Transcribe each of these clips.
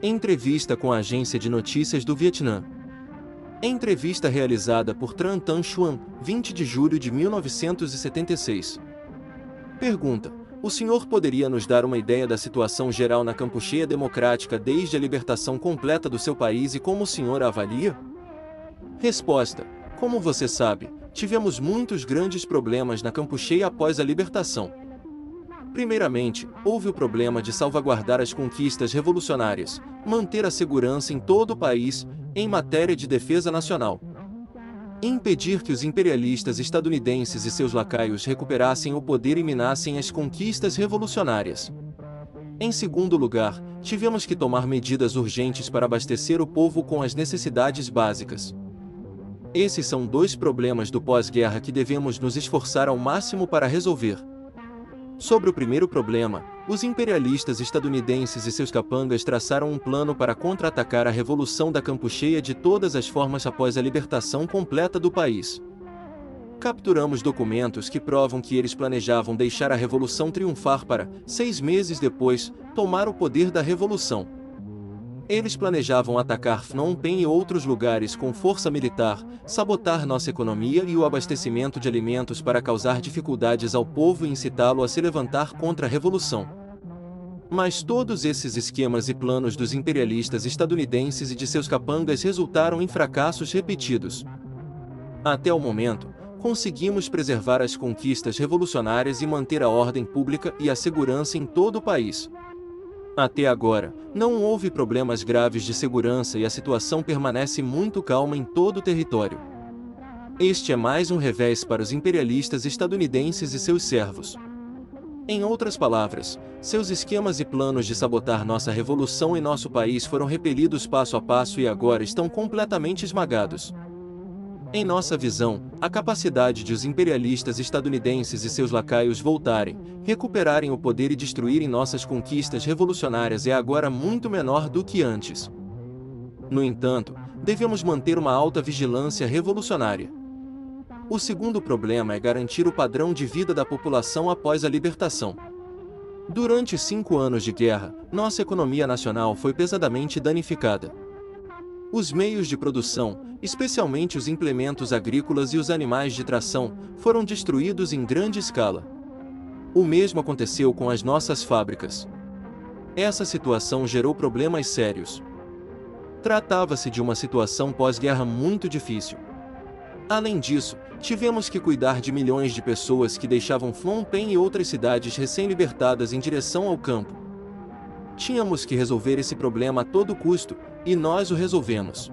Entrevista com a agência de notícias do Vietnã. Entrevista realizada por Tran Tan Xuan, 20 de julho de 1976. Pergunta: o senhor poderia nos dar uma ideia da situação geral na Kampucheia Democrática desde a libertação completa do seu país e como o senhor a avalia? Resposta: como você sabe, tivemos muitos grandes problemas na Kampucheia após a libertação. Primeiramente, houve o problema de salvaguardar as conquistas revolucionárias, manter a segurança em todo o país, em matéria de defesa nacional. Impedir que os imperialistas estadunidenses e seus lacaios recuperassem o poder e minassem as conquistas revolucionárias. Em segundo lugar, tivemos que tomar medidas urgentes para abastecer o povo com as necessidades básicas. Esses são dois problemas do pós-guerra que devemos nos esforçar ao máximo para resolver. Sobre o primeiro problema, os imperialistas estadunidenses e seus capangas traçaram um plano para contra-atacar a Revolução da Kampucheia de todas as formas após a libertação completa do país. Capturamos documentos que provam que eles planejavam deixar a Revolução triunfar para, 6 meses depois, tomar o poder da Revolução. Eles planejavam atacar Phnom Penh e outros lugares com força militar, sabotar nossa economia e o abastecimento de alimentos para causar dificuldades ao povo e incitá-lo a se levantar contra a revolução. Mas todos esses esquemas e planos dos imperialistas estadunidenses e de seus capangas resultaram em fracassos repetidos. Até o momento, conseguimos preservar as conquistas revolucionárias e manter a ordem pública e a segurança em todo o país. Até agora, não houve problemas graves de segurança e a situação permanece muito calma em todo o território. Este é mais um revés para os imperialistas estadunidenses e seus servos. Em outras palavras, seus esquemas e planos de sabotar nossa revolução e nosso país foram repelidos passo a passo e agora estão completamente esmagados. Em nossa visão, a capacidade de os imperialistas estadunidenses e seus lacaios voltarem, recuperarem o poder e destruírem nossas conquistas revolucionárias é agora muito menor do que antes. No entanto, devemos manter uma alta vigilância revolucionária. O segundo problema é garantir o padrão de vida da população após a libertação. Durante 5 anos de guerra, nossa economia nacional foi pesadamente danificada. Os meios de produção, especialmente os implementos agrícolas e os animais de tração, foram destruídos em grande escala. O mesmo aconteceu com as nossas fábricas. Essa situação gerou problemas sérios. Tratava-se de uma situação pós-guerra muito difícil. Além disso, tivemos que cuidar de milhões de pessoas que deixavam Phnom Penh e outras cidades recém-libertadas em direção ao campo. Tínhamos que resolver esse problema a todo custo, e nós o resolvemos.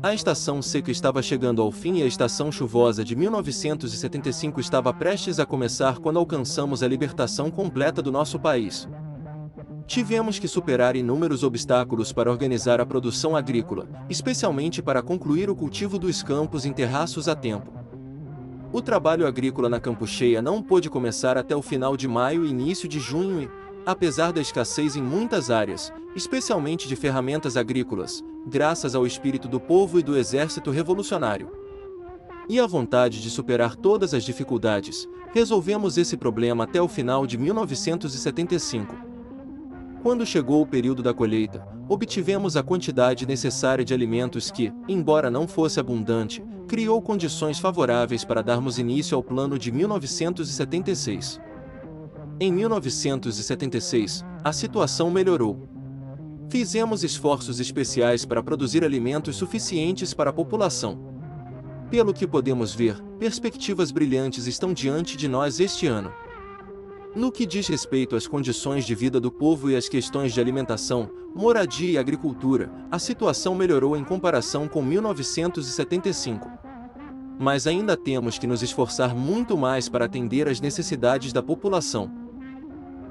A estação seca estava chegando ao fim e a estação chuvosa de 1975 estava prestes a começar quando alcançamos a libertação completa do nosso país. Tivemos que superar inúmeros obstáculos para organizar a produção agrícola, especialmente para concluir o cultivo dos campos em terraços a tempo. O trabalho agrícola na Kampucheia não pôde começar até o final de maio e início de junho e, apesar da escassez em muitas áreas, especialmente de ferramentas agrícolas, graças ao espírito do povo e do exército revolucionário, e a vontade de superar todas as dificuldades, resolvemos esse problema até o final de 1975. Quando chegou o período da colheita, obtivemos a quantidade necessária de alimentos que, embora não fosse abundante, criou condições favoráveis para darmos início ao plano de 1976. Em 1976, a situação melhorou. Fizemos esforços especiais para produzir alimentos suficientes para a população. Pelo que podemos ver, perspectivas brilhantes estão diante de nós este ano. No que diz respeito às condições de vida do povo e às questões de alimentação, moradia e agricultura, a situação melhorou em comparação com 1975. Mas ainda temos que nos esforçar muito mais para atender às necessidades da população.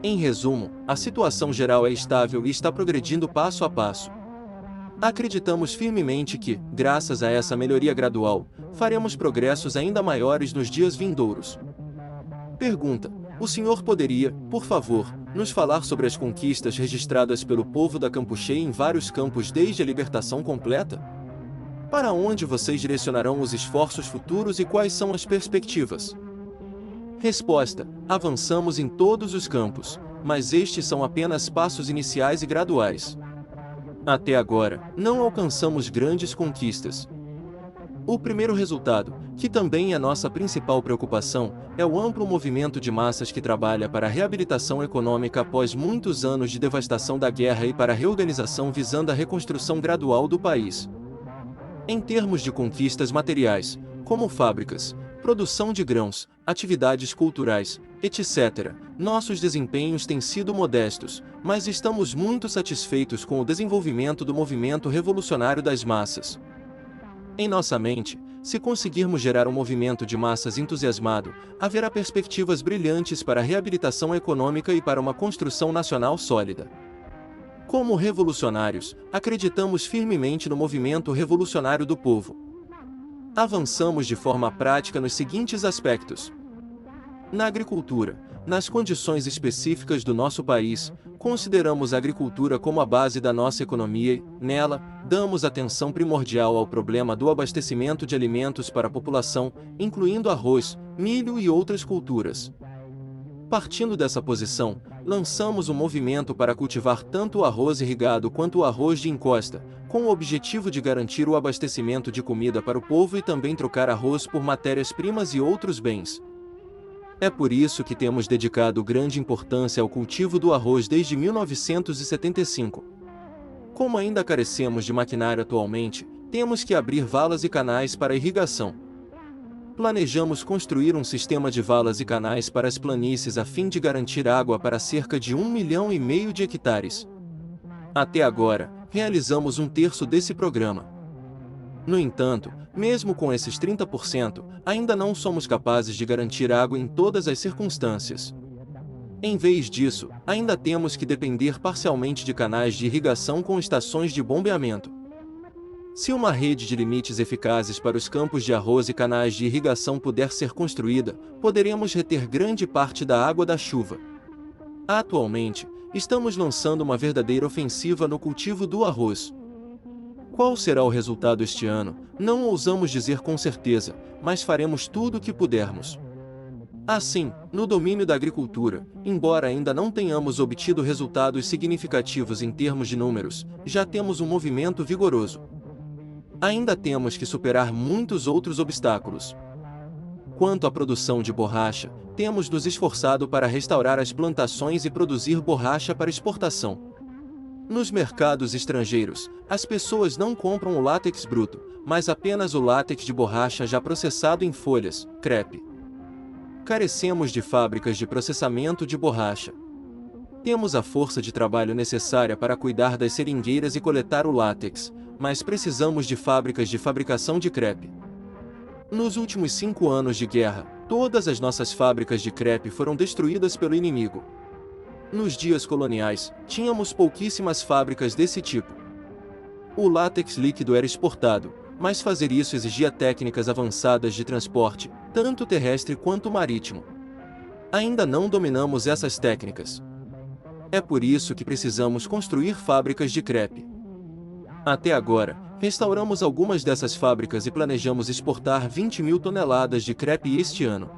Em resumo, a situação geral é estável e está progredindo passo a passo. Acreditamos firmemente que, graças a essa melhoria gradual, faremos progressos ainda maiores nos dias vindouros. Pergunta: o senhor poderia, por favor, nos falar sobre as conquistas registradas pelo povo da Kampucheia em vários campos desde a libertação completa? Para onde vocês direcionarão os esforços futuros e quais são as perspectivas? Resposta: avançamos em todos os campos, mas estes são apenas passos iniciais e graduais. Até agora, não alcançamos grandes conquistas. O primeiro resultado, que também é nossa principal preocupação, é o amplo movimento de massas que trabalha para a reabilitação econômica após muitos anos de devastação da guerra e para a reorganização visando a reconstrução gradual do país. Em termos de conquistas materiais, como fábricas, produção de grãos, atividades culturais, etc., nossos desempenhos têm sido modestos, mas estamos muito satisfeitos com o desenvolvimento do movimento revolucionário das massas. Em nossa mente, se conseguirmos gerar um movimento de massas entusiasmado, haverá perspectivas brilhantes para a reabilitação econômica e para uma construção nacional sólida. Como revolucionários, acreditamos firmemente no movimento revolucionário do povo. Avançamos de forma prática nos seguintes aspectos. Na agricultura, nas condições específicas do nosso país, consideramos a agricultura como a base da nossa economia e, nela, damos atenção primordial ao problema do abastecimento de alimentos para a população, incluindo arroz, milho e outras culturas. Partindo dessa posição, lançamos um movimento para cultivar tanto o arroz irrigado quanto o arroz de encosta, com o objetivo de garantir o abastecimento de comida para o povo e também trocar arroz por matérias-primas e outros bens. É por isso que temos dedicado grande importância ao cultivo do arroz desde 1975. Como ainda carecemos de maquinário atualmente, temos que abrir valas e canais para irrigação. Planejamos construir um sistema de valas e canais para as planícies a fim de garantir água para cerca de 1,5 milhão de hectares. Até agora, realizamos um terço desse programa. No entanto, mesmo com esses 30%, ainda não somos capazes de garantir água em todas as circunstâncias. Em vez disso, ainda temos que depender parcialmente de canais de irrigação com estações de bombeamento. Se uma rede de limites eficazes para os campos de arroz e canais de irrigação puder ser construída, poderemos reter grande parte da água da chuva. Atualmente, estamos lançando uma verdadeira ofensiva no cultivo do arroz. Qual será o resultado este ano? Não ousamos dizer com certeza, mas faremos tudo o que pudermos. Assim, no domínio da agricultura, embora ainda não tenhamos obtido resultados significativos em termos de números, já temos um movimento vigoroso. Ainda temos que superar muitos outros obstáculos. Quanto à produção de borracha, temos nos esforçado para restaurar as plantações e produzir borracha para exportação. Nos mercados estrangeiros, as pessoas não compram o látex bruto, mas apenas o látex de borracha já processado em folhas, crepe. Carecemos de fábricas de processamento de borracha. Temos a força de trabalho necessária para cuidar das seringueiras e coletar o látex, mas precisamos de fábricas de fabricação de crepe. Nos últimos 5 anos de guerra, todas as nossas fábricas de crepe foram destruídas pelo inimigo. Nos dias coloniais, tínhamos pouquíssimas fábricas desse tipo. O látex líquido era exportado, mas fazer isso exigia técnicas avançadas de transporte, tanto terrestre quanto marítimo. Ainda não dominamos essas técnicas. É por isso que precisamos construir fábricas de crepe. Até agora, restauramos algumas dessas fábricas e planejamos exportar 20.000 toneladas de crepe este ano.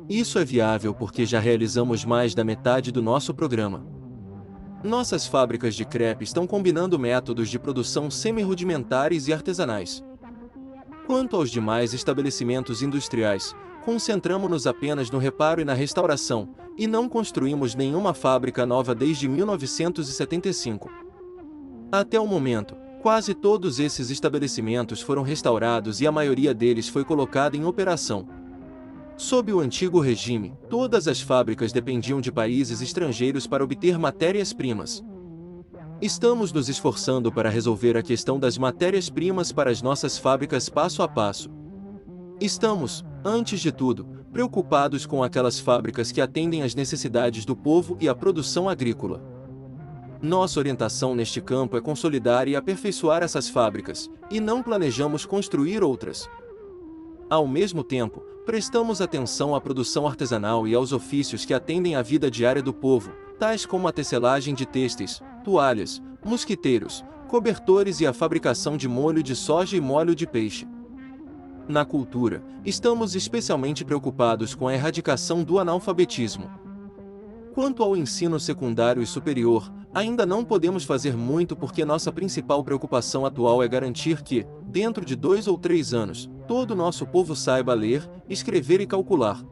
Isso é viável porque já realizamos mais da metade do nosso programa. Nossas fábricas de crepe estão combinando métodos de produção semi-rudimentares e artesanais. Quanto aos demais estabelecimentos industriais, concentramo-nos apenas no reparo e na restauração, e não construímos nenhuma fábrica nova desde 1975. Até o momento, quase todos esses estabelecimentos foram restaurados e a maioria deles foi colocada em operação. Sob o antigo regime, todas as fábricas dependiam de países estrangeiros para obter matérias-primas. Estamos nos esforçando para resolver a questão das matérias-primas para as nossas fábricas passo a passo. Estamos, antes de tudo, preocupados com aquelas fábricas que atendem às necessidades do povo e à produção agrícola. Nossa orientação neste campo é consolidar e aperfeiçoar essas fábricas, e não planejamos construir outras. Ao mesmo tempo, prestamos atenção à produção artesanal e aos ofícios que atendem à vida diária do povo, tais como a tecelagem de têxteis, toalhas, mosquiteiros, cobertores e a fabricação de molho de soja e molho de peixe. Na cultura, estamos especialmente preocupados com a erradicação do analfabetismo. Quanto ao ensino secundário e superior, ainda não podemos fazer muito porque nossa principal preocupação atual é garantir que, dentro de 2 ou 3 anos, todo o nosso povo saiba ler, escrever e calcular.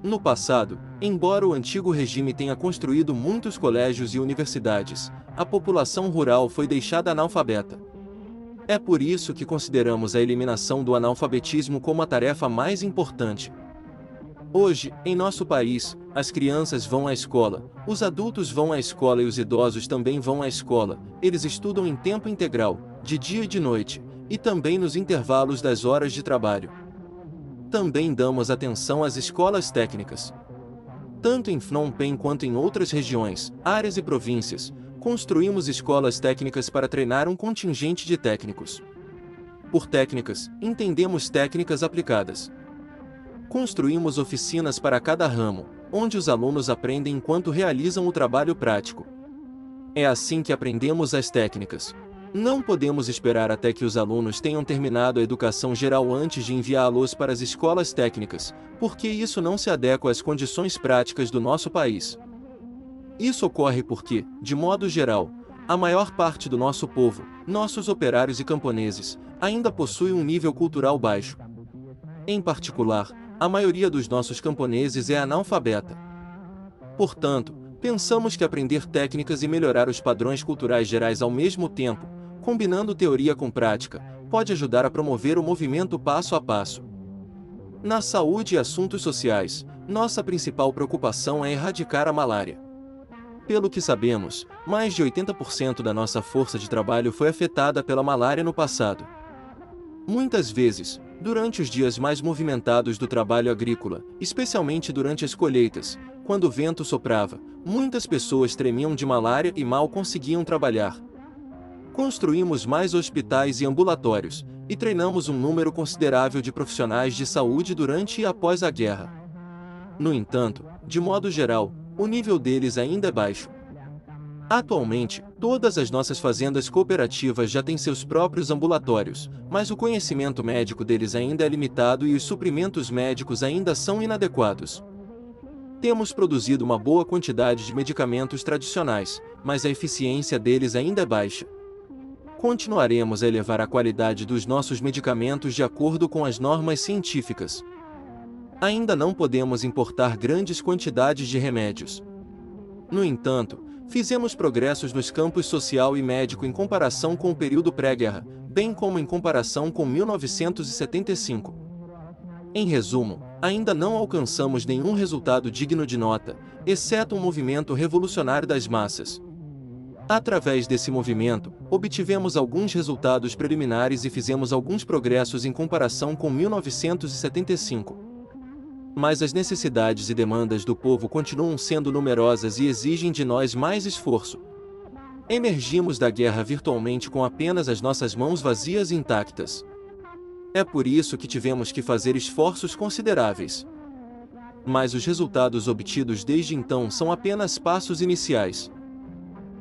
No passado, embora o antigo regime tenha construído muitos colégios e universidades, a população rural foi deixada analfabeta. É por isso que consideramos a eliminação do analfabetismo como a tarefa mais importante. Hoje, em nosso país, as crianças vão à escola, os adultos vão à escola e os idosos também vão à escola. Eles estudam em tempo integral, de dia e de noite, e também nos intervalos das horas de trabalho. Também damos atenção às escolas técnicas. Tanto em Phnom Penh quanto em outras regiões, áreas e províncias, construímos escolas técnicas para treinar um contingente de técnicos. Por técnicas, entendemos técnicas aplicadas. Construímos oficinas para cada ramo, onde os alunos aprendem enquanto realizam o trabalho prático. É assim que aprendemos as técnicas. Não podemos esperar até que os alunos tenham terminado a educação geral antes de enviá-los para as escolas técnicas, porque isso não se adequa às condições práticas do nosso país. Isso ocorre porque, de modo geral, a maior parte do nosso povo, nossos operários e camponeses, ainda possui um nível cultural baixo. Em particular, a maioria dos nossos camponeses é analfabeta. Portanto, pensamos que aprender técnicas e melhorar os padrões culturais gerais ao mesmo tempo, combinando teoria com prática, pode ajudar a promover o movimento passo a passo. Na saúde e assuntos sociais, nossa principal preocupação é erradicar a malária. Pelo que sabemos, mais de 80% da nossa força de trabalho foi afetada pela malária no passado. Muitas vezes, durante os dias mais movimentados do trabalho agrícola, especialmente durante as colheitas, quando o vento soprava, muitas pessoas tremiam de malária e mal conseguiam trabalhar. Construímos mais hospitais e ambulatórios, e treinamos um número considerável de profissionais de saúde durante e após a guerra. No entanto, de modo geral, o nível deles ainda é baixo. Atualmente, todas as nossas fazendas cooperativas já têm seus próprios ambulatórios, mas o conhecimento médico deles ainda é limitado e os suprimentos médicos ainda são inadequados. Temos produzido uma boa quantidade de medicamentos tradicionais, mas a eficiência deles ainda é baixa. Continuaremos a elevar a qualidade dos nossos medicamentos de acordo com as normas científicas. Ainda não podemos importar grandes quantidades de remédios. No entanto, fizemos progressos nos campos social e médico em comparação com o período pré-guerra, bem como em comparação com 1975. Em resumo, ainda não alcançamos nenhum resultado digno de nota, exceto um movimento revolucionário das massas. Através desse movimento, obtivemos alguns resultados preliminares e fizemos alguns progressos em comparação com 1975. Mas as necessidades e demandas do povo continuam sendo numerosas e exigem de nós mais esforço. Emergimos da guerra virtualmente com apenas as nossas mãos vazias e intactas. É por isso que tivemos que fazer esforços consideráveis. Mas os resultados obtidos desde então são apenas passos iniciais.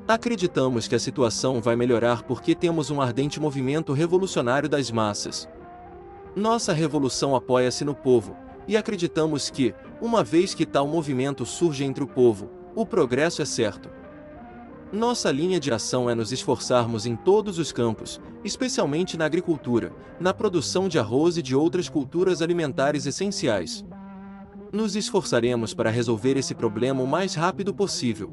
Acreditamos que a situação vai melhorar porque temos um ardente movimento revolucionário das massas. Nossa revolução apoia-se no povo, e acreditamos que, uma vez que tal movimento surge entre o povo, o progresso é certo. Nossa linha de ação é nos esforçarmos em todos os campos, especialmente na agricultura, na produção de arroz e de outras culturas alimentares essenciais. Nos esforçaremos para resolver esse problema o mais rápido possível.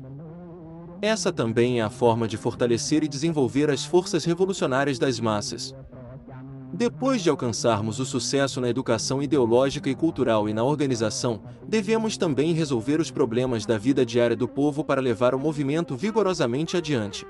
Essa também é a forma de fortalecer e desenvolver as forças revolucionárias das massas. Depois de alcançarmos o sucesso na educação ideológica e cultural e na organização, devemos também resolver os problemas da vida diária do povo para levar o movimento vigorosamente adiante.